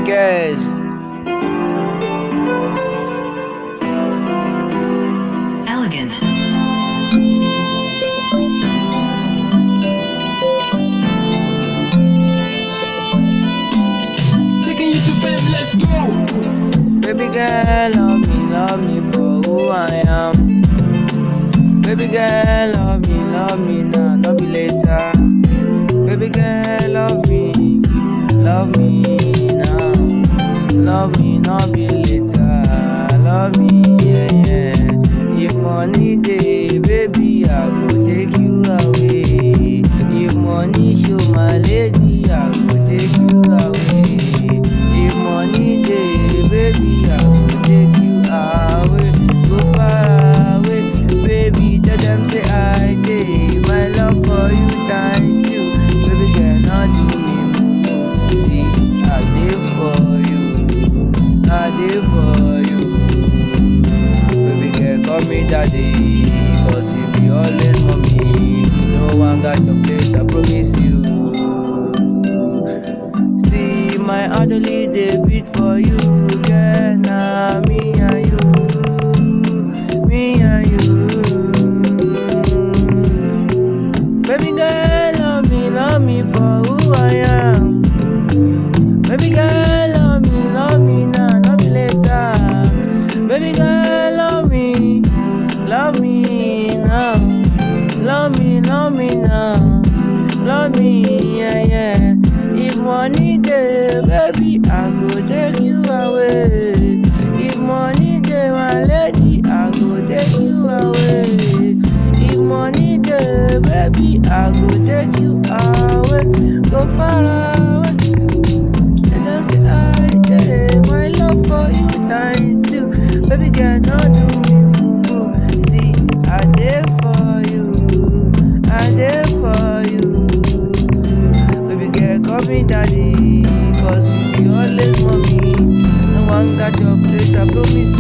Kelz. Elegant. Taking you to fame, let's go. Baby girl, love me for who I am. Baby girl, love me now, not be later. Baby girl, love me now. Love me, not be later. Love me, yeah. If money day, baby, I go take you away. If money show my lady, I go take you away. If money day, baby, I go take you away. Go far away, baby, tell them say I did. My love for you times two. Baby girl, not do me mumu. See, I did for you. I did for you. Baby girl, call me daddy, cause you be always for me. No one got your place, I promise you. See, my elderly they beat for you, girl. Now me and you, me and you. Baby girl, love me for who I am. Baby girl, love me now, not be later. Baby girl, love me now. Love me now, love me, yeah. If money day, baby, I go take you away. If money day, my lady, I go take you away. If money day, baby, I go take you away. Go far away. And them say I did my love for you times two. Baby girl, don't do me mumu. See, I did for you. I did for you. Baby girl, call me daddy, cause you be always mommy. No one got your place, I promise